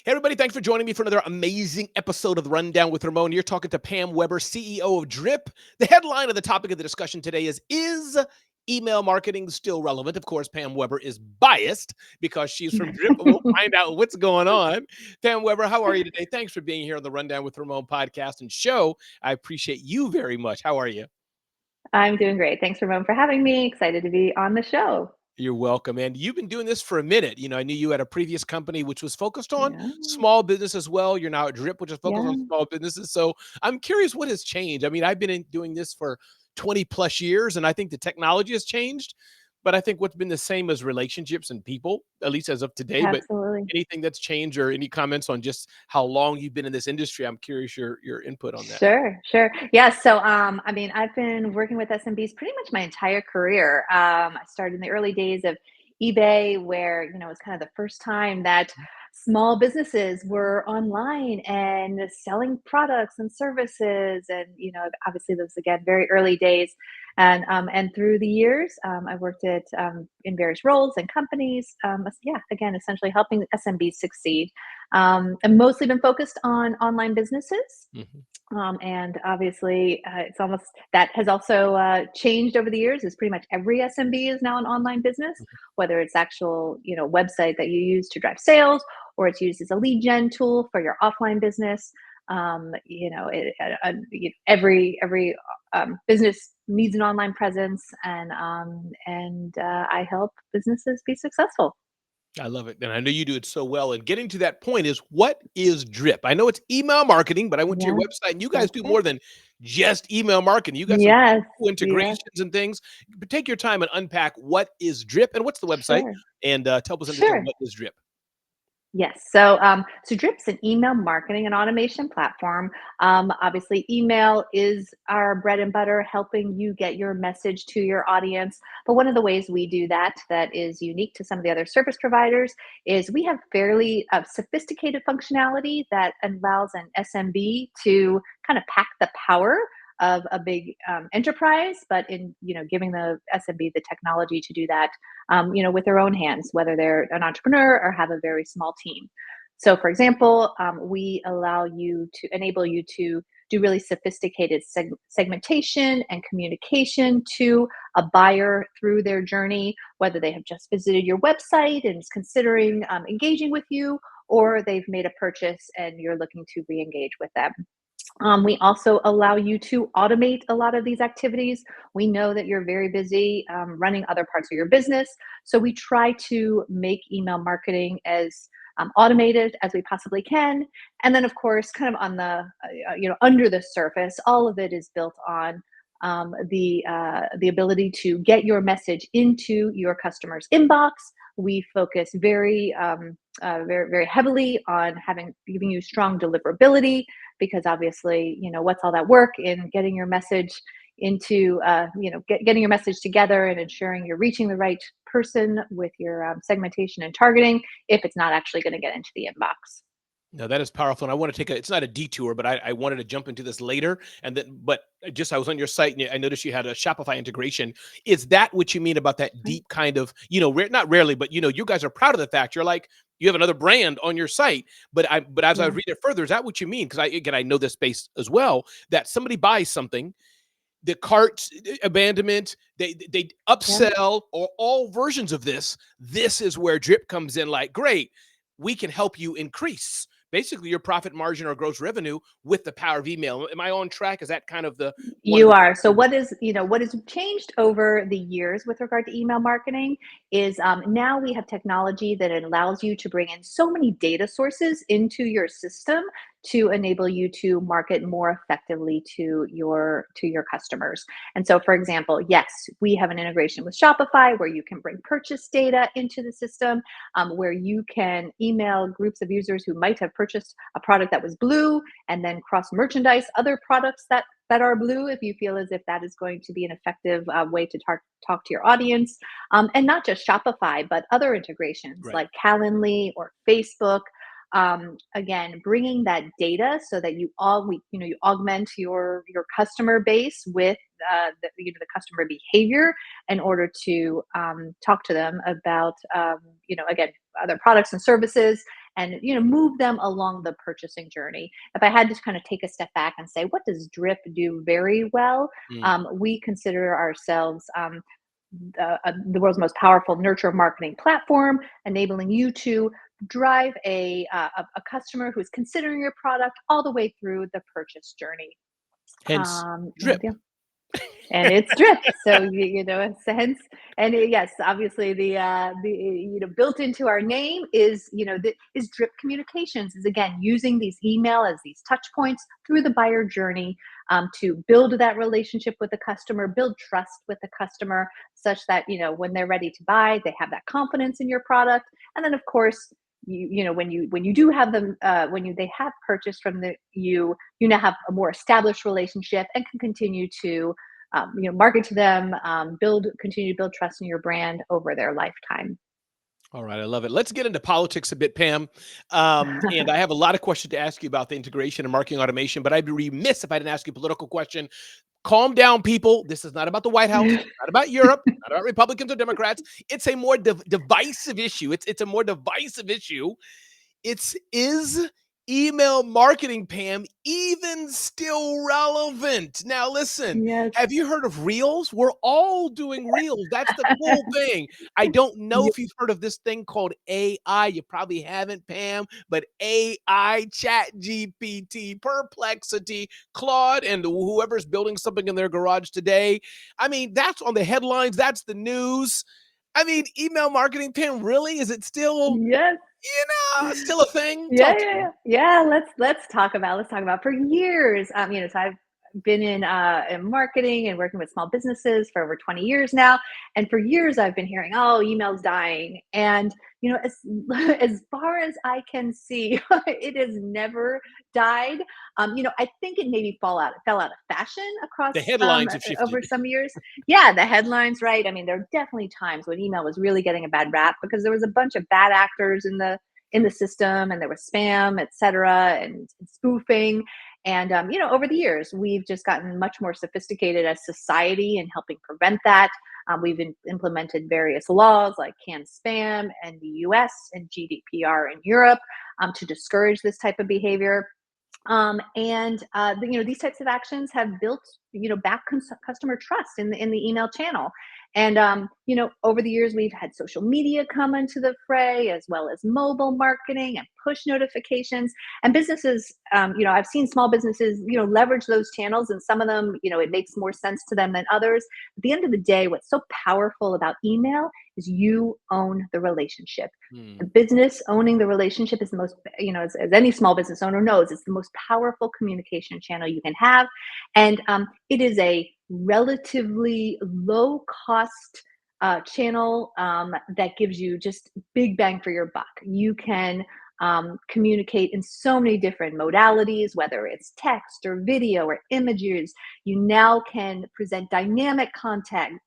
Hey, everybody, thanks for joining me for another amazing episode of the Rundown with Ramon. You're talking to Pam Weber, CEO of Drip. The headline of the topic of the discussion today is email marketing still relevant? Of course, Pam Weber is biased because she's from Drip, and we'll find out what's going on. Pam Weber, how are you today? Thanks for being here on the Rundown with Ramon podcast and show. I appreciate you very much. How are you? I'm doing great. Thanks, Ramon, for having me. Excited to be on the show. You're welcome. And you've been doing this for a minute. I knew you had a previous company which was focused on Yeah, small business as well. You're now at Drip, which is focused on yeah, small businesses. So I'm curious what has changed. I mean, I've been doing this for 20 plus years, and I think the technology has changed. But I think what's been the same as relationships and people, at least as of today. But absolutely. anything that's changed or any comments on just how long you've been in this industry, I'm curious your input on that. Sure, sure. Yeah, so I mean, I've been working with SMBs pretty much my entire career. I started in the early days of eBay, where it was kind of the first time that small businesses were online and selling products and services, and obviously those again very early days. And through the years, I worked at in various roles and companies. Yeah, again, essentially helping SMBs succeed. I've mostly been focused on online businesses. Mhm. And obviously, it's almost that has also changed over the years. Is pretty much every SMB is now an online business, whether it's actual website that you use to drive sales, or it's used as a lead gen tool for your offline business. Every business needs an online presence, and I help businesses be successful. I love it. And I know you do it so well. And getting to that point is what is Drip? I know it's email marketing, but I went to your Yeah, website and you guys that's do it. more than just email marketing. You got some Yes, cool yes, integrations and things. But take your time and unpack what is Drip and what's the website sure, and help us understand sure. what is Drip. Yes. So Drip's an email marketing and automation platform. Obviously, email is our bread and butter, helping you get your message to your audience. But one of the ways we do that is unique to some of the other service providers, is we have fairly sophisticated functionality that allows an SMB to kind of pack the power of a big enterprise, but in giving the SMB the technology to do that with their own hands, whether they're an entrepreneur or have a very small team. So, for example, we enable you to do really sophisticated segmentation and communication to a buyer through their journey, whether they have just visited your website and is considering engaging with you, or they've made a purchase and you're looking to re engage with them. We also allow you to automate a lot of these activities. We know that you're very busy running other parts of your business. So we try to make email marketing as automated as we possibly can. And then, of course, kind of on under the surface, all of it is built on the ability to get your message into your customer's inbox. We focus very, very heavily on giving you strong deliverability, because obviously, what's all that work in getting your message into, getting your message together and ensuring you're reaching the right person with your segmentation and targeting if it's not actually going to get into the inbox. No, that is powerful. And I want to it's not a detour, but I wanted to jump into this later. And then, but just I was on your site and I noticed you had a Shopify integration. Is that what you mean about that Right. deep kind of, not rarely, but you guys are proud of the fact you're like, you have another brand on your site. But as I Yeah. read it further, is that what you mean? Because I know this space as well, that somebody buys something, the cart abandonment, they Yeah. upsell or all versions of this. This is where Drip comes in. Like, great, we can help you increase basically your profit margin or gross revenue with the power of email. Am I on track? Is that kind of the one of You the are. So what has changed over the years with regard to email marketing is now we have technology that allows you to bring in so many data sources into your system to enable you to market more effectively to your customers. And so, for example, yes, we have an integration with Shopify where you can bring purchase data into the system, where you can email groups of users who might have purchased a product that was blue, and then cross merchandise other products that are blue, if you feel as if that is going to be an effective way to talk to your audience. And not just Shopify, but other integrations right? like Calendly or Facebook. Again, bringing that data so that you augment your customer base with the customer behavior in order to talk to them about again, other products and services, and move them along the purchasing journey. If I had to kind of take a step back and say, what does Drip do very well? Mm. We consider ourselves the world's most powerful nurture marketing platform, enabling you to drive a customer who is considering your product all the way through the purchase journey. Hence, drip. Yeah, and it's Drip. So it's hence, and yes, obviously the built into our name is is Drip Communications, is again using these email as these touch points through the buyer journey, to build that relationship with the customer, build trust with the customer, such that when they're ready to buy, they have that confidence in your product, and then of course. When you do have them, they have purchased from you now have a more established relationship and can continue to market to them, continue to build trust in your brand over their lifetime. All right, I love it. Let's get into politics a bit, Pam. And I have a lot of questions to ask you about the integration of marketing automation, but I'd be remiss if I didn't ask you a political question. Calm down, people. This is not about the White House, not about Europe, not about Republicans or Democrats. It's a more divisive issue. It's a more divisive issue. Is email marketing, Pam, even still relevant? Now, listen, Yes. have you heard of Reels? We're all doing Reels. That's the cool thing. I don't know Yeah. if you've heard of this thing called AI. You probably haven't, Pam, but AI, Chat GPT, Perplexity, Claude, and whoever's building something in their garage today. I mean, that's on the headlines. That's the news. I mean, email marketing, Pam, really? Is it still, Yes. still a thing? Yeah, Talk to yeah, me. yeah. Yeah, let's talk about for years. So I've been in marketing and working with small businesses for over 20 years now. And for years I've been hearing, oh, email's dying. And as as far as I can see, it has never died. I think it maybe fell out of fashion across The headlines have shifted. over some years. Yeah, the headlines, right? I mean, there are definitely times when email was really getting a bad rap because there was a bunch of bad actors in the system, and there was spam, et cetera, and spoofing. And over the years we've just gotten much more sophisticated as society in helping prevent that. We've implemented various laws like can spam in the US and GDPR in Europe, to discourage this type of behavior. These types of actions have built back customer trust in the email channel. And over the years we've had social media come into the fray, as well as mobile marketing and push notifications. And businesses, I've seen small businesses leverage those channels, and some of them it makes more sense to them than others. At the end of the day, what's so powerful about email is you own the relationship. Hmm. The business owning the relationship is the most, as any small business owner knows, it's the most powerful communication channel you can have. And it is a relatively low cost channel, that gives you just big bang for your buck. You can communicate in so many different modalities, whether it's text or video or images. You now can present dynamic content,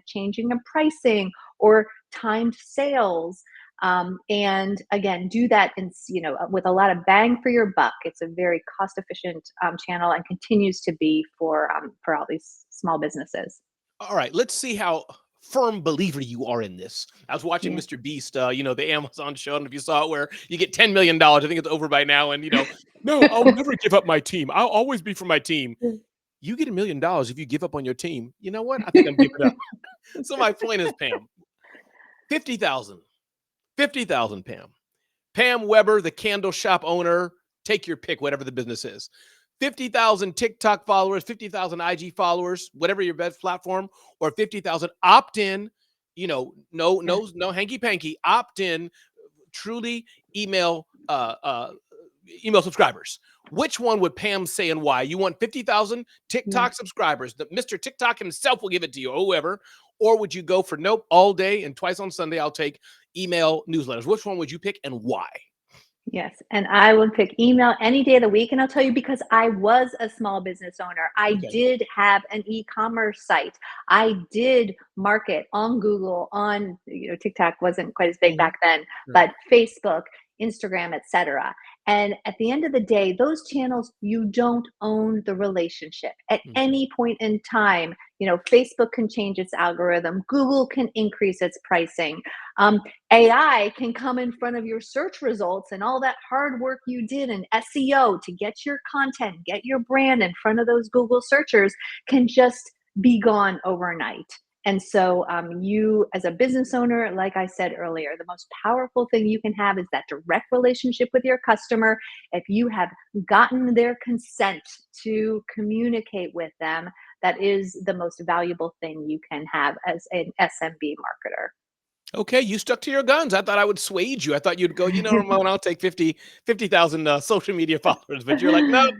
changing the pricing or timed sales. And again, do that with a lot of bang for your buck. It's a very cost efficient channel, and continues to be for all these small businesses. All right, let's see how firm believer you are in this. I was watching Yeah. Mr. Beast, the Amazon show, and if you saw it, where you get $10 million, I think it's over by now, and no, I'll never give up my team. I'll always be for my team. You get $1 million if you give up on your team. You know what? I think I'm giving up. So my point is, Pam, 50,000, 50,000, Pam. Pam Weber, the candle shop owner, take your pick, whatever the business is. 50,000 TikTok followers, 50,000 IG followers, whatever your best platform, or 50,000 opt in, Yeah. no hanky panky, opt in, truly email, email subscribers. Which one would Pam say and why? You want 50,000 Yeah. TikTok subscribers? Mr. TikTok himself will give it to you, or whoever. Or would you go for nope, all day and twice on Sunday, I'll take email newsletters? Which one would you pick and why? Yes, and I would pick email any day of the week, and I'll tell you, because I was a small business owner. I Okay. did have an e-commerce site. I did market on Google, on TikTok wasn't quite as big Mhm. back then, Right. but Facebook, Instagram, etc. And at the end of the day, those channels, you don't own the relationship. At Mhm. any point in time, Facebook can change its algorithm. Google can increase its pricing. AI can come in front of your search results, and all that hard work you did in SEO to get your content, get your brand in front of those Google searchers can just be gone overnight. And so, you as a business owner, like I said earlier, the most powerful thing you can have is that direct relationship with your customer. If you have gotten their consent to communicate with them, that is the most valuable thing you can have as an SMB marketer. Okay, you stuck to your guns. I thought I would swayed you. I thought you'd go, Ramon, I'll take 50,000 social media followers. But you're like, no,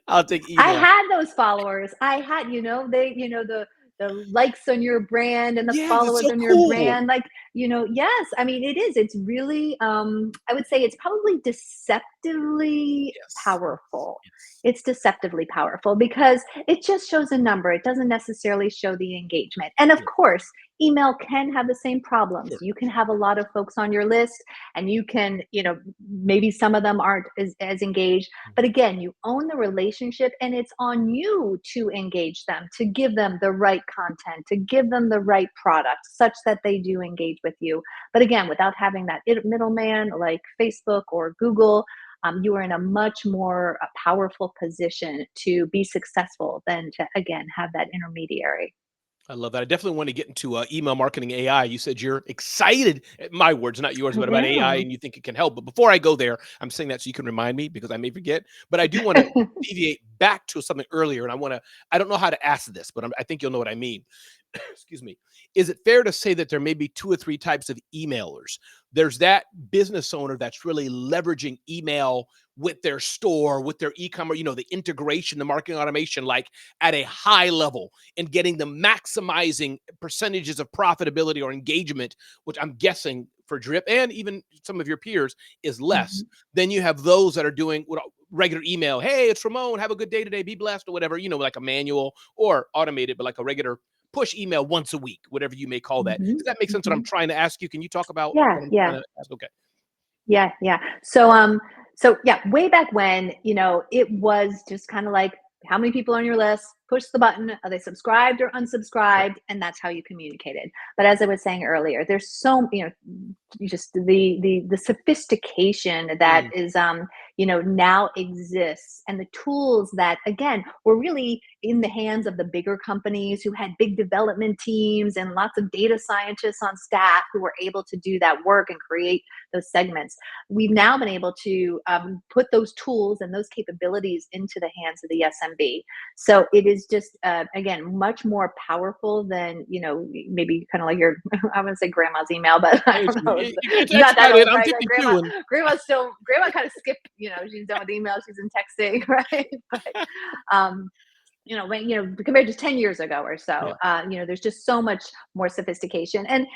I'll take I email. had those followers. I had, they, the likes on your brand and the Yeah, that's followers so on your cool. brand. Like, yes, I mean, it is. It's really, I would say it's probably deceptively Yes. powerful. Yes. It's deceptively powerful because it just shows a number. It doesn't necessarily show the engagement. And of Yeah, course, email can have the same problems. sure. You can have a lot of folks on your list and you can, maybe some of them aren't as engaged. But Mhm. again, you own the relationship and it's on you to engage them, to give them the right content, to give them the right product such that they do engage with you. But again, without having that middleman like Facebook or Google, you are in a much more powerful position to be successful than to, again, have that intermediary. I love that. I definitely want to get into email marketing AI. You said you're excited, my words, not yours, I but about AI am. and you think it can help. But before I go there, I'm saying that so you can remind me because I may forget. But I do want to deviate back to something earlier. And I don't know how to ask this, but I think you'll know what I mean. Excuse me. Is it fair to say that there may be two or three types of emailers? There's that business owner that's really leveraging email with their store, with their e-commerce, the integration, the marketing automation, like at a high level and getting the maximizing percentages of profitability or engagement, which I'm guessing for Drip and even some of your peers is less. Mhm. Then you have those that are doing regular email. Hey, it's Ramon. Have a good day today. Be blessed or whatever, like a manual or automated, but like a regular push email once a week, whatever you may call that. Mhm. Does that make sense what I'm Mhm. trying to ask you? Can you talk about Yeah, what I'm yeah. trying to ask? Okay. Yeah, yeah. So yeah, way back when, it was just kind of like how many people on your list, push the button, are they subscribed or Right. unsubscribed? And that's how you communicated. But as I was saying earlier, there's so, you just the sophistication that Mm, is now exists and the tools that again were really in the hands of the bigger companies who had big development teams and lots of data scientists on staff who were able to do that work and create those segments. We've now been able to put those tools and those capabilities into the hands of the SMB. So it is just, again, much more powerful than, maybe kind of like your, I want to say grandma's email, but I don't know. it's Not that expedited. old, I'm right? Like 52 and grandma kind of skipped, she's done with email, she's in texting, right? But, um, compared to 10 years ago or yeah. so, there's just so much more sophistication. And,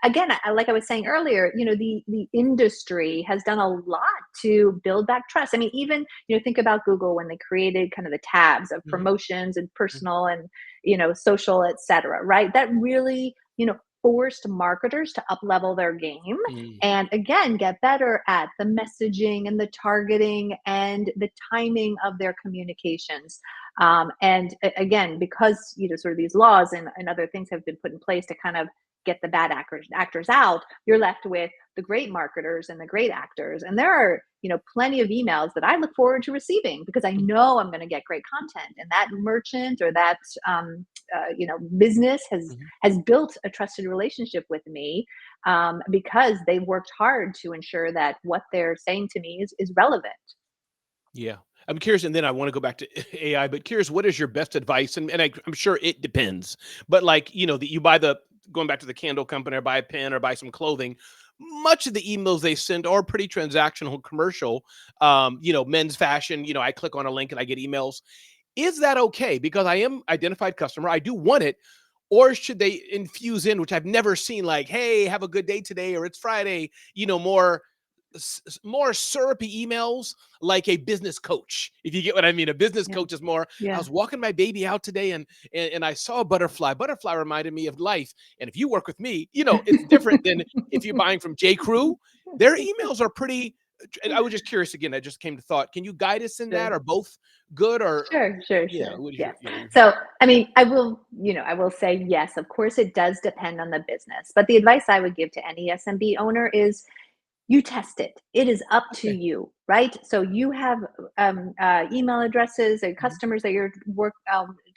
again, like I was saying earlier, the industry has done a lot to build back trust. I mean, even, think about Google when they created kind of the tabs of Mhm, promotions and mhm, personal and, social, et cetera, right? That really, forced marketers to up level their game mhm. and again get better at the messaging and the targeting and the timing of their communications. And again, because sort of these laws and other things have been put in place to kind of get the bad actors out, you're left with the great marketers and the great actors. And there are plenty of emails that I look forward to receiving because I know I'm going to get great content, and that merchant or that business Mhm. has built a trusted relationship with me because they worked hard to ensure that what they're saying to me is relevant. Yeah. I'm curious, and then I want to go back to AI, but curious, what is your best advice? And I'm sure it depends, but like, that you buy going back to the candle company or buy a pen or buy some clothing, much of the emails they send are pretty transactional commercial. Men's fashion, I click on a link and I get emails. Is that okay? Because I am identified customer. I do want it. Or should they infuse in, which I've never seen, like, hey, have a good day today, or it's Friday, more syrupy emails like a business coach, if you get what I mean. A business Yeah, coach is more, I yeah, was walking my baby out today and I saw a butterfly reminded me of life, and if you work with me, it's different than if you're buying from J Crew. Their emails are pretty And I was just curious again. I just came to thought. Can you guide us in that? Sure. Are both good or yeah? Sure. What is your Yes. your So, I mean, I will say yes, of course it does depend on the business. But the advice I would give to any SMB owner is you test it. It is up to okay? you, right? So you have email addresses and Mhm. customers that you're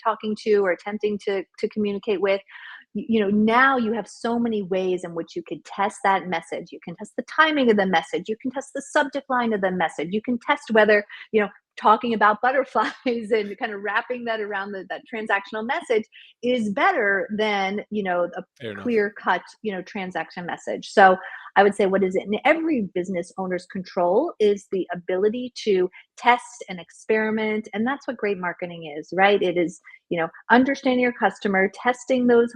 talking to or attempting to communicate with. Now you have so many ways in which you could test that message. You can test the timing of the message. You can test the subject line of the message. You can test whether talking about butterflies and kind of wrapping that around that transactional message is better than a Fair enough. clear cut transaction message. So I would say what is in every business owner's control is the ability to test and experiment. And that's what great marketing is, right? It is, understanding your customer, testing those,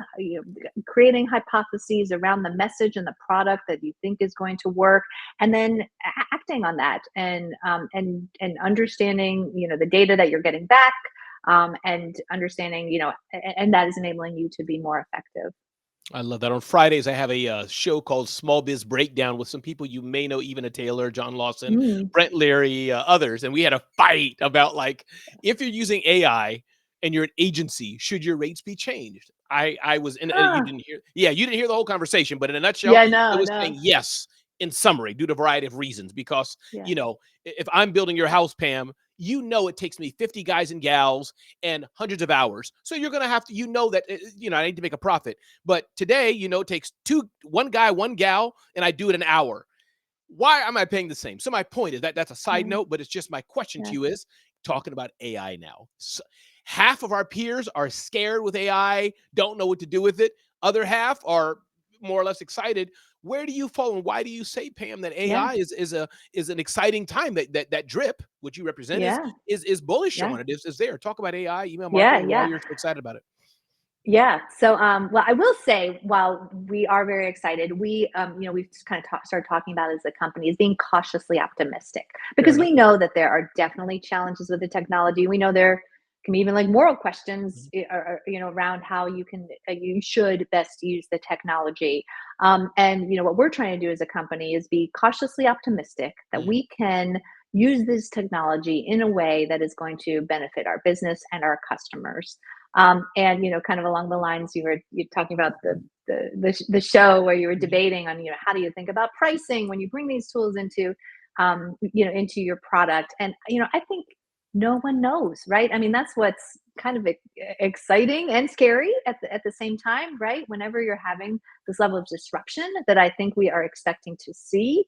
creating hypotheses around the message and the product that you think is going to work, and then acting on that and understanding, the data that you're getting back. And understanding, and that is enabling you to be more effective. I love that. On Fridays, I have a show called Small Biz Breakdown with some people you may know, Eva Taylor, John Lawson, Mm. Brent Leary, others. And we had a fight about like, if you're using AI and you're an agency, should your rates be changed? I was in, you Ah, didn't hear, yeah, you didn't hear the whole conversation, but in a nutshell, yeah, I no, was no. saying yes, in summary, due to a variety of reasons. Because, Yeah, you know, if I'm building your house, Pam, it takes me 50 guys and gals and hundreds of hours. So you're going to have to, that, I need to make a profit. But today, it takes one guy, one gal, and I do it an hour. Why am I paying the same? So my point is that's a side yeah, note, but it's just my question to yeah. you is talking about AI now. So half of our peers are scared with AI, don't know what to do with it. Other half are more or less excited. Where do you fall, and why do you say, Pam, that Yeah, AI is an exciting time that Drip, which you represent, yeah, is bullish yeah, on it? Is there? Talk about AI, email yeah, marketing, and why yeah, you're so excited about it. yeah. So, well, I will say, while we are very excited, we've just kind of started talking about it as a company is being cautiously optimistic Fair because enough. we know that there are definitely challenges with the technology. We know there can be even like moral questions, Mhm. around how you should best use the technology. And what we're trying to do as a company is be cautiously optimistic that Mhm. we can use this technology in a way that is going to benefit our business and our customers. And kind of along the lines you're talking about the show where you were Mhm. debating on how do you think about pricing when you bring these tools into your product. And I think no one knows, right? I mean, that's what's kind of exciting and scary at the same time, right? Whenever you're having this level of disruption that I think we are expecting to see,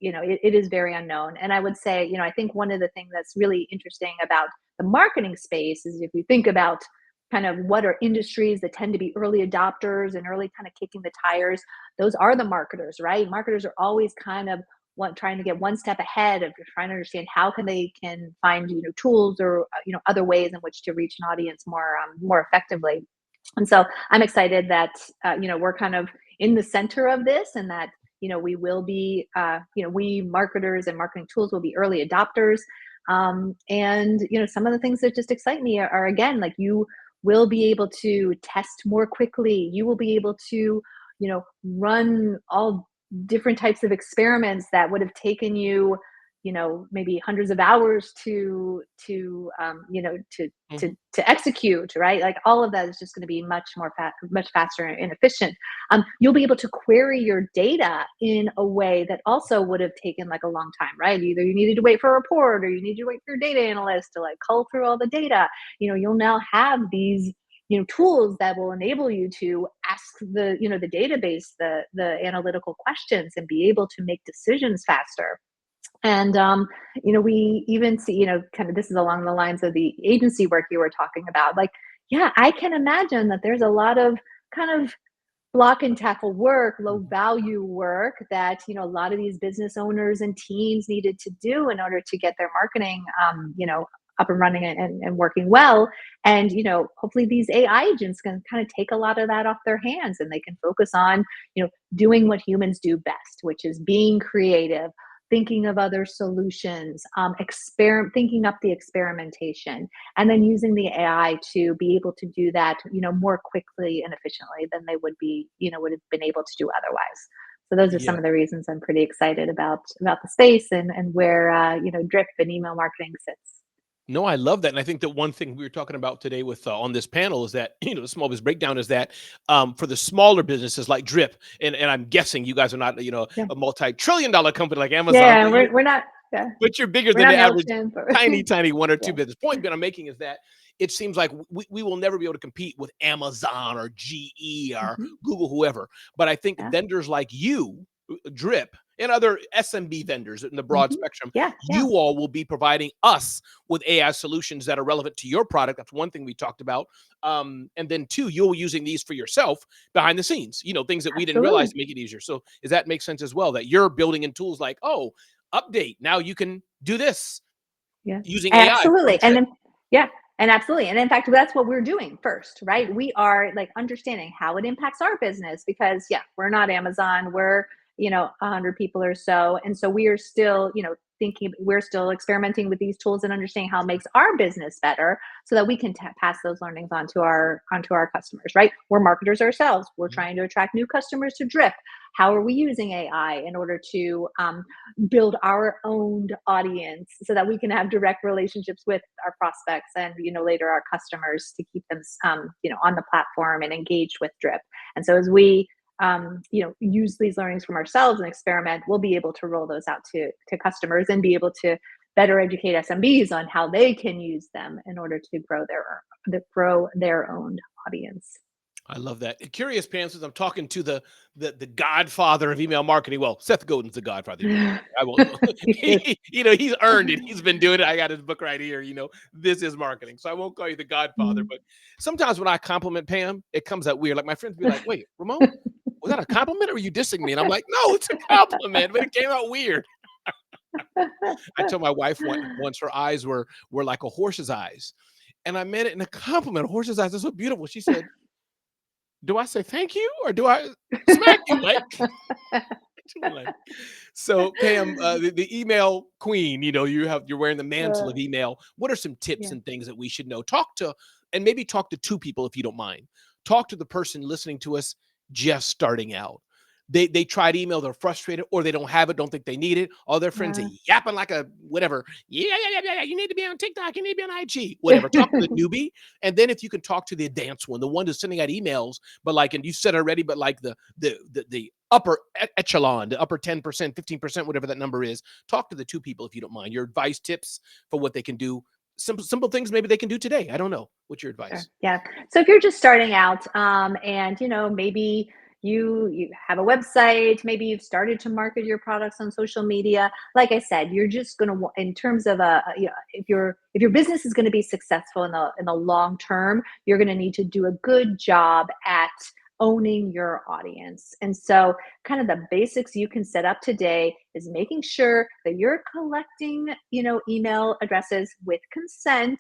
it is very unknown. And I would say, I think one of the things that's really interesting about the marketing space is if you think about kind of what are industries that tend to be early adopters and early kind of kicking the tires, those are the marketers, right? Marketers are always kind of trying to get one step ahead of trying to understand how can find tools or other ways in which to reach an audience more effectively. And so I'm excited that we're kind of in the center of this, and that we will be we marketers and marketing tools will be early adopters. And some of the things that just excite me are again, like, you will be able to test more quickly. You will be able to run all different types of experiments that would have taken you maybe hundreds of hours Mhm. to execute, right? Like, all of that is just going to be much faster and efficient. You'll be able to query your data in a way that also would have taken like a long time, right? Either you needed to wait for a report or you need to wait for your data analyst to like cull through all the data. You'll now have these tools that will enable you to ask the database the analytical questions and be able to make decisions faster. And we even see, kind of, this is along the lines of the agency work you were talking about. Like, yeah, I can imagine that there's a lot of kind of block and tackle work, low Mhm. value work that a lot of these business owners and teams needed to do in order to get their marketing, up and running and working well. And hopefully these AI agents can kind of take a lot of that off their hands, and they can focus on doing what humans do best, which is being creative, thinking of other solutions, thinking up the experimentation, and then using the AI to be able to do that, more quickly and efficiently than they would have been able to do otherwise. So those are some Yeah. of the reasons I'm pretty excited about the space and where Drip and email marketing sits. No, I love that, and I think that one thing we were talking about today with on this panel is that the small business breakdown is that for the smaller businesses like Drip, and I'm guessing you guys are not Yeah, a multi-trillion-dollar company like Amazon, yeah, we're not, yeah, but you're bigger we're than not the average Mailchimp. tiny, tiny one or two Yeah. business. Point that I'm making is that it seems like we will never be able to compete with Amazon or GE or Mhm. Google, whoever. But I think Yeah. vendors like you, Drip, and other SMB vendors in the broad Mhm. spectrum, Yeah, yeah. you all will be providing us with AI solutions that are relevant to your product. That's one thing we talked about. And then two, you're using these for yourself behind the scenes, things that we didn't realize Absolutely. to make it easier. So does that make sense as well? That you're building in tools like, oh, update. Now you can do this Yeah. using AI, for Absolutely. And instance. then yeah, and absolutely. And in fact, that's what we're doing first, right? We are like understanding how it impacts our business because yeah, we're not Amazon. We're, 100 people or so. And so we are still, thinking we're still experimenting with these tools and understanding how it makes our business better so that we can pass those learnings onto our customers, right? We're marketers ourselves. We're Mhm. trying to attract new customers to Drip. How are we using AI in order to build our own audience so that we can have direct relationships with our prospects and later our customers to keep them on the platform and engaged with Drip. And so as we use these learnings from ourselves and experiment, we'll be able to roll those out to customers and be able to better educate SMBs on how they can use them in order to grow their own audience. I love that. Curious Pants, I'm talking to the godfather of email marketing. Well, Seth Godin's the godfather of email marketing. I won't. Yes. He's earned it. He's been doing it. I got his book right here. This is marketing. So I won't call you the godfather, Mm. but sometimes when I compliment Pam, it comes out weird. Like my friends be like, "Wait, Ramon, was that a compliment or were you dissing me?" And I'm like, "No, it's a compliment, but it came out weird." I told my wife once her eyes were like a horse's eyes, and I meant it in a compliment. A horse's eyes are so beautiful. She said, do I say thank you or do I smack you? Like, so Pam, the email queen, you're wearing the mantle Uh, of email. What are some tips yeah. and things that we should know? And maybe talk to two people if you don't mind. Talk to the person listening to us just starting out. They tried email, they're frustrated, or they don't have it, don't think they need it. All their friends are Uh, yapping like a whatever. Yeah. You need to be on TikTok, you need to be on IG, whatever. Talk to the newbie. And then if you can talk to the advanced one, the one who's sending out emails, but like, and you said already, but like the upper echelon, the upper 10%, 15%, whatever that number is, talk to the two people if you don't mind. Your advice, tips for what they can do. Simple things maybe they can do today. I don't know. What's your Sure. advice? Yeah. So if you're just starting out, and maybe you have a website, maybe you've started to market your products on social media. Like I said, you're just going to, in terms of if your business is going to be successful in the long term, you're going to need to do a good job at owning your audience. And so, kind of the basics you can set up today is making sure that you're collecting, email addresses with consent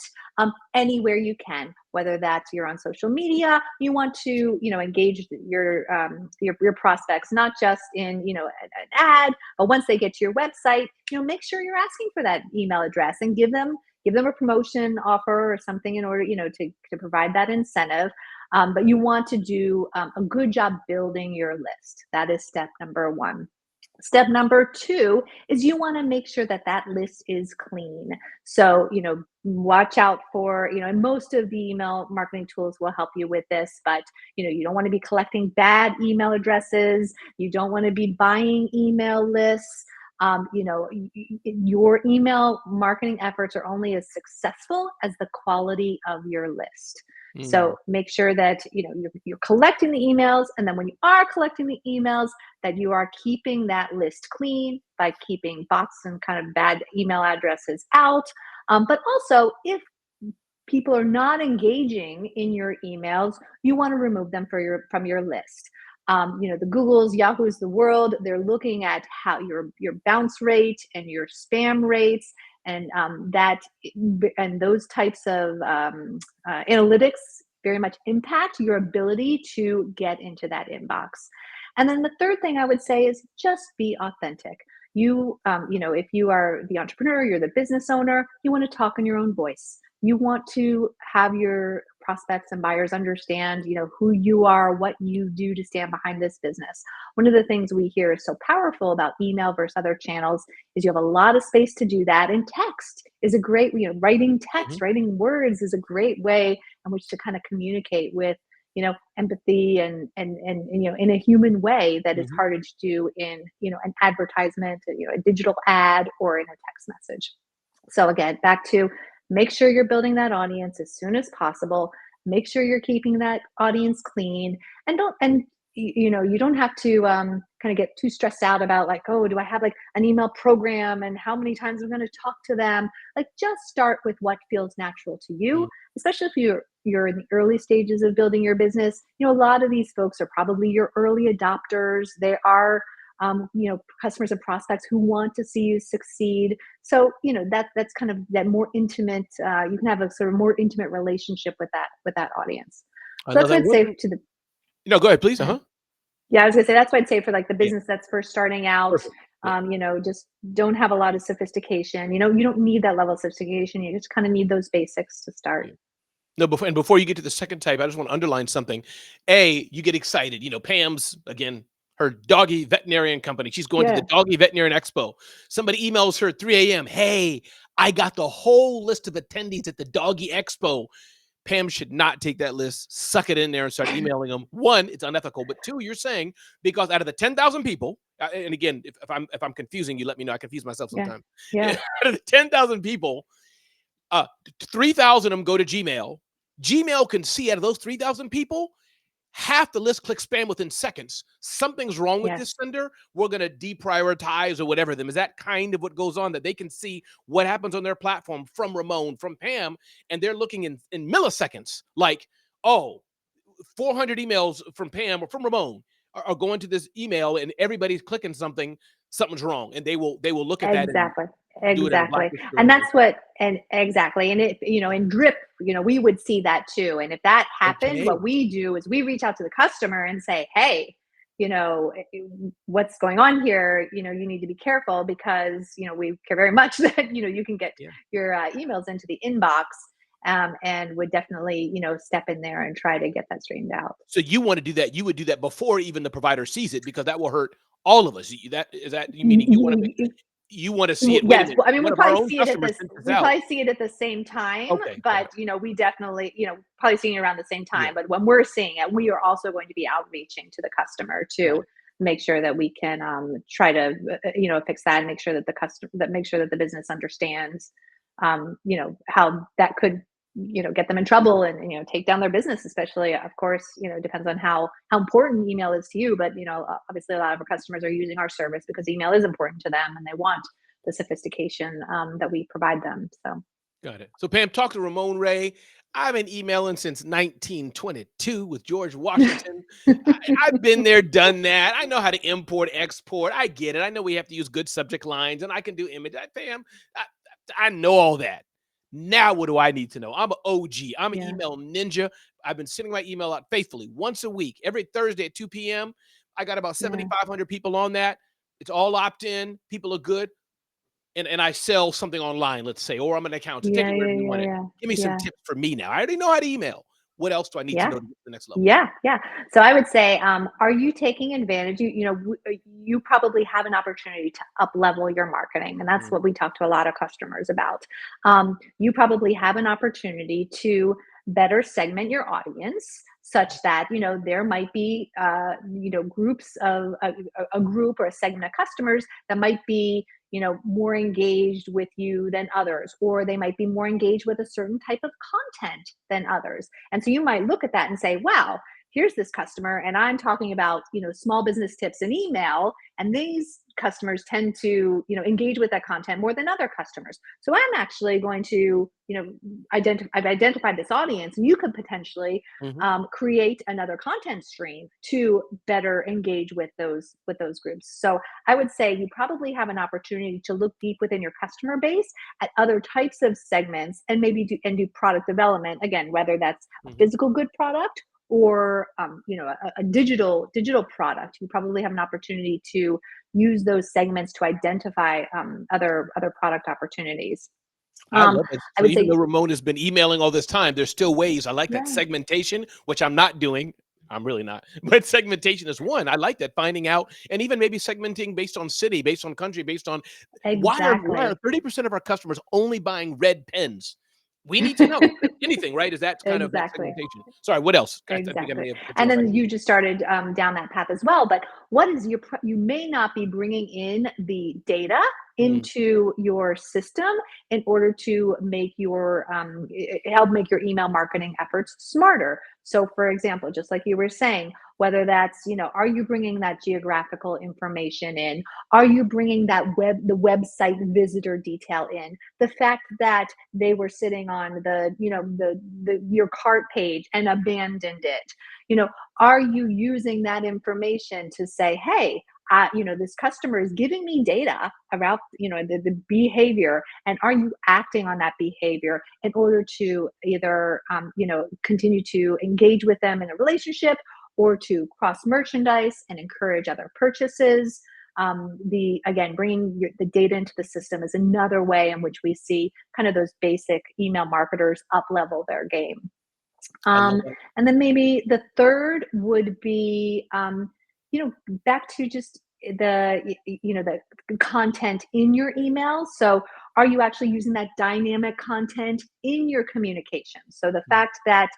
anywhere you can, whether that's you're on social media, you want to engage your prospects not just in an ad, but once they get to your website, make sure you're asking for that email address and give them a promotion offer or something in order to provide that incentive. But you want to do a good job building your list. That is step number one. Step number two is you want to make sure that that list is clean. So, watch out for, and most of the email marketing tools will help you with this, but, you don't want to be collecting bad email addresses. You don't want to be buying email lists. Your email marketing efforts are only as successful as the quality of your list. Mm. So make sure that you're collecting the emails, and then when you are collecting the emails, that you are keeping that list clean by keeping bots and kind of bad email addresses out. But also, if people are not engaging in your emails, you want to remove them from your list. The Googles, Yahoo's, the world, they're looking at how your bounce rate and your spam rates, and those types of analytics very much impact your ability to get into that inbox. And then the third thing I would say is just be authentic. If you are the entrepreneur, you're the business owner, you want to talk in your own voice. You want to have your prospects and buyers understand, who you are, what you do to stand behind this business. One of the things we hear is so powerful about email versus other channels is you have a lot of space to do that. And text is a great, writing text, Mhm. writing words is a great way in which to kind of communicate with, empathy and in a human way that is Mhm. harder to do in, an advertisement, a digital ad or in a text message. So again, back to make sure you're building that audience as soon as possible. Make sure you're keeping that audience clean, and you don't have to kind of get too stressed out about like, oh, do I have like an email program and how many times I'm going to talk to them? Like, just start with what feels natural to you, Mm. especially if you're in the early stages of building your business. A lot of these folks are probably your early adopters. They are customers and prospects who want to see you succeed. So, that's kind of that more intimate, you can have a sort of more intimate relationship with that audience. I So love that's what that. I'd say to the, No, go ahead, please. go ahead. Uh-huh. Yeah, I was gonna say that's what I'd say for like the Yeah. business that's first starting out. Perfect. Yeah. Just don't have a lot of sophistication. You don't need that level of sophistication. You just kind of need those basics to start. Yeah. No, before you get to the second type, I just want to underline something. A, you get excited. Pam's again, her doggy veterinarian company. She's going to the Yeah. doggy veterinarian expo. Somebody emails her at 3 a.m. Hey, I got the whole list of attendees at the doggy expo. Pam should not take that list, suck it in there, and start emailing them. One, it's unethical, but two, you're saying because out of the 10,000 people, and again, if I'm confusing you, let me know. I confuse myself Yeah. sometimes. Yeah. Out of the 10,000 people, 3,000 of them go to Gmail. Gmail can see out of those 3,000 people, half the list click spam within seconds. Something's wrong with this Yes. sender. We're going to deprioritize or whatever them. Is that kind of what goes on, that they can see what happens on their platform from Ramon, from Pam, and they're looking in milliseconds like, oh, 400 emails from Pam or from Ramon are going to this email and everybody's clicking something, something's wrong. And they will look at that and Exactly. do it in a Exactly. blacklist or And whatever. that's what and exactly. And in drip, we would see that too. And if that happened, Okay. what we do is we reach out to the customer and say, hey, what's going on here? You need to be careful because, we care very much that, you can get Yeah. your emails into the inbox, and would definitely, step in there and try to get that straightened out. So you want to do that. You would do that before even the provider sees it because that will hurt all of us. That you meaning you want to make you want to see it. Wait a Yes, minute. well, I mean, One of our own customers sent this we out. probably see it at the same time, Okay, got but, it. we definitely, probably seeing it around the same Yeah, time, but when we're seeing it, we are also going to be outreaching to the customer got to it. make sure that we can, try to, fix that and make sure that make sure that the business understands, how that could, get them in trouble and, take down their business, especially, of course, it depends on how important email is to you, but, obviously a lot of our customers are using our service because email is important to them and they want the sophistication, that we provide them. So Got it. So Pam, talk to Ramon Ray. I've been emailing since 1922 with George Washington. I've been there, done that. I know how to import, export. I get it. I know we have to use good subject lines, and I can do image. Pam, I know all that. Now, what do I need to know? I'm an OG. I'm an yeah, email ninja. I've been sending my email out faithfully once a week, every Thursday at 2 p.m. I got about yeah, 7,500 people on that. It's all opt in. People are good, and I sell something online, let's say, or I'm an accountant. Take yeah, it yeah, wherever you yeah, want it. yeah, Give me some yeah, tips for me now. I already know how to email. What else do I need to yeah. know to get to the next level? Yeah, yeah. So I would say, are you taking advantage? You probably have an opportunity to up level your marketing, and that's Mm, what we talk to a lot of customers about. You probably have an opportunity to better segment your audience, such that there might be groups of a group or a segment of customers that might be more engaged with you than others, or they might be more engaged with a certain type of content than others. And so you might look at that and say, wow, here's this customer, and I'm talking about, small business tips and email, and these customers tend to, engage with that content more than other customers. So I'm actually going to, I've identified this audience, and you could potentially mhm. create another content stream to better engage with those groups. So I would say you probably have an opportunity to look deep within your customer base at other types of segments and maybe do product development again, whether that's a Mhm. physical good product or a digital product. You probably have an opportunity to use those segments to identify other product opportunities. I love it. I So would even say, though Ramon has been emailing all this time, there's still ways. I like that yeah, segmentation, which I'm not doing. I'm really not. But segmentation is one. I like that, finding out, and even maybe segmenting based on city, based on country, based on why are exactly, 30% of our customers only buying red pens? We need to know. Anything, right? Is that kind of that exactly. segmentation? Sorry, what else? I think I Exactly. may have And interrupted then you. you just started down that path as well. But what is you may not be bringing in the data Mm, into your system in order to make your help make your email marketing efforts smarter. So, for example, just like you were saying, whether that's, are you bringing that geographical information in? Are you bringing the website visitor detail in? The fact that they were sitting on the your cart page and abandoned it. you know are you using that information to say, hey, this customer is giving me data about the behavior, and are you acting on that behavior in order to either continue to engage with them in a relationship, or to cross merchandise and encourage other purchases. The again, bringing the data into the system is another way in which we see kind of those basic email marketers up level their game. I love um, that. and then maybe the third would be back to just the content in your email. So are you actually using that dynamic content in your communication? So the Mm. fact that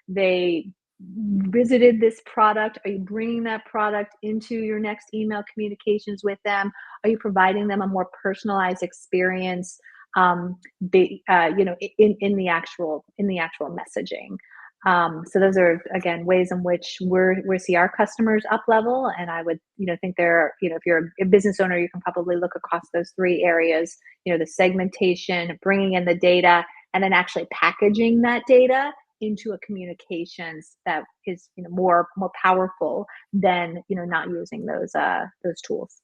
they visited this product, are you bringing that product into your next email communications with them? Are you providing them a more personalized experience, in the actual messaging? So those are, again, ways in which we see our customers up level. And I would think there, if you're a business owner, you can probably look across those three areas. The segmentation, bringing in the data, and then actually packaging that data into a communications that is more powerful than not using those tools.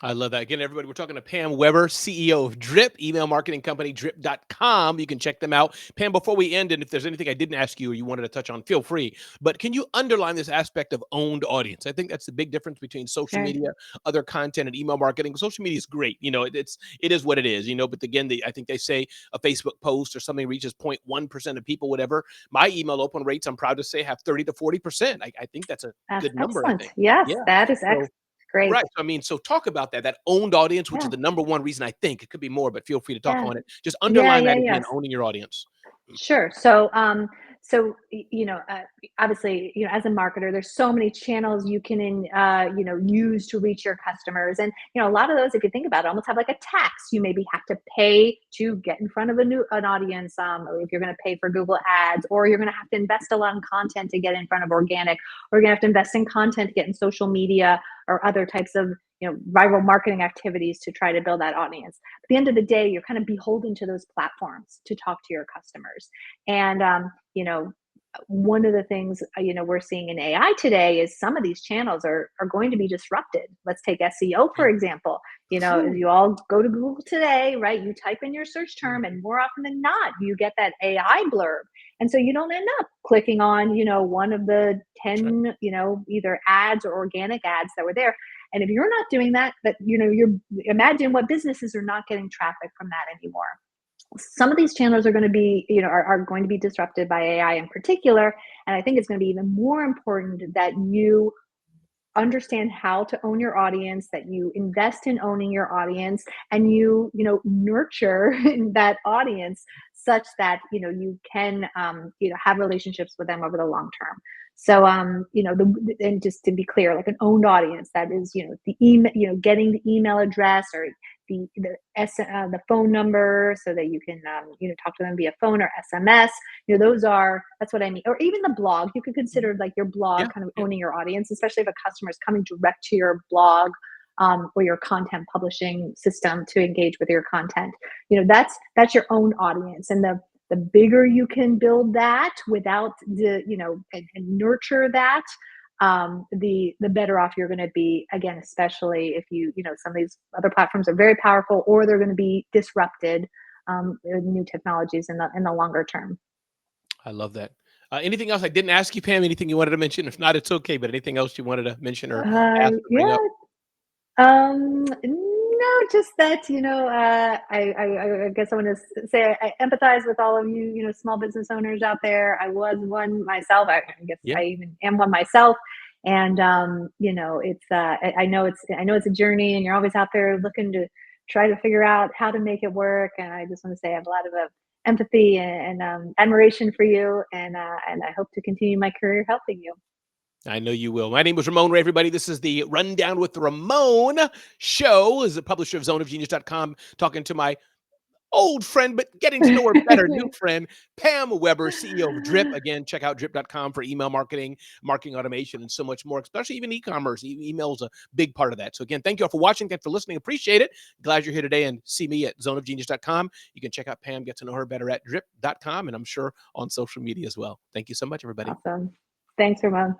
I love that. Again, everybody, we're talking to Pam Weber, CEO of Drip, email marketing company, drip.com. You can check them out. Pam, before we end, and if there's anything I didn't ask you or you wanted to touch on, feel free. But can you underline this aspect of owned audience? I think that's the big difference between social Sure. media, other content, and email marketing. Social media is great. It is what it is, but again, I think they say a Facebook post or something reaches 0.1% of people, whatever. My email open rates, I'm proud to say, have 30 to 40%. I think that's a That's good number, I excellent. think. Yes, Yeah. that is So great. right. So, I mean, so talk about that owned audience, which is Yeah. the number one reason. I think it could be more, but feel free to talk Yeah. on it. Just Yeah. underline Yeah. that again, Yes. owning your audience. Sure. So obviously, as a marketer, there's so many channels you can use to reach your customers, and a lot of those, if you think about it, almost have like a tax. You maybe have to pay to get in front of an audience, or if you're going to pay for Google Ads, or you're going to have to invest a lot in content to get in front of organic, or you're going to have to invest in content to get in social media or other types of viral marketing activities to try to build that audience. At the end of the day, you're kind of beholden to those platforms to talk to your customers. And one of the things we're seeing in AI today is some of these channels are going to be disrupted. Let's take SEO, for Yeah. example. If Phew. you all go to Google today, right, you type in your search term, Mhm. and more often than not, you get that AI blurb. And so you don't end up clicking on one of the That's right. 10 either ads or organic ads that were there. And if you're not doing that, you're imagine what businesses are not getting traffic from that anymore. Some of these channels are going to be, are going to be disrupted by AI in particular. And I think it's going to be even more important that you understand how to own your audience, that you invest in owning your audience, and nurture that audience such that you can have relationships with them over the long term. So and just to be clear, like an owned audience, that is the email, getting the email address, or the phone number, so that you can talk to them via phone or SMS. That's what I mean. Or even the blog, you could consider like your blog Yeah. kind of Yeah. owning your audience, especially if a customer is coming direct to your blog, or your content publishing system to engage with your content. That's your own audience. And the bigger you can build that without and nurture that, the better off you're going to be. Again, especially if some of these other platforms are very powerful, or they're going to be disrupted, with new technologies in the longer term. I love that. Anything else I didn't ask you, Pam? Anything you wanted to mention? If not, it's okay. But anything else you wanted to mention or ask or bring Yeah. up? No, Just that, I guess I want to say I empathize with all of you, small business owners out there. I was one myself. I guess Yeah. I even am one myself. And it's I know it's a journey, and you're always out there looking to try to figure out how to make it work. And I just want to say I have a lot of empathy and admiration for you, and I hope to continue my career helping you. I know you will. My name is Ramon Ray, everybody. This is the Rundown with Ramon show. As a publisher of zoneofgenius.com, talking to my old friend, but getting to know her better, new friend, Pam Weber, CEO of Drip. Again, check out drip.com for email marketing, marketing automation, and so much more, especially even e-commerce. Email is a big part of that. So again, thank you all for watching. Thanks for listening. Appreciate it. Glad you're here today, and see me at zoneofgenius.com. You can check out Pam, get to know her better at drip.com, and I'm sure on social media as well. Thank you so much, everybody. Awesome. Thanks, Ramon.